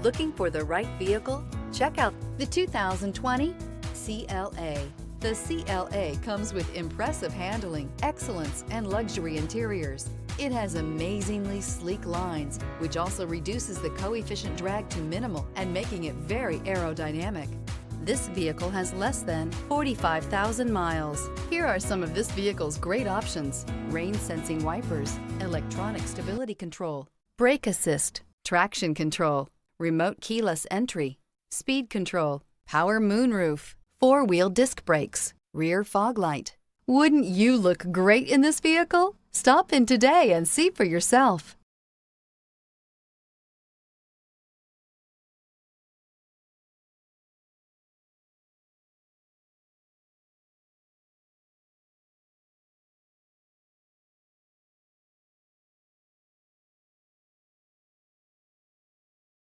Looking for the right vehicle? Check out the 2020 CLA. The CLA comes with impressive handling, excellence, and luxury interiors. It has amazingly sleek lines, which also reduces the coefficient drag to minimal and making it very aerodynamic. This vehicle has less than 45,000 miles. Here are some of this vehicle's great options: rain-sensing wipers, electronic stability control, brake assist, traction control, remote keyless entry, speed control, power moonroof, four-wheel disc brakes, rear fog light. Wouldn't you look great in this vehicle? Stop in today and see for yourself.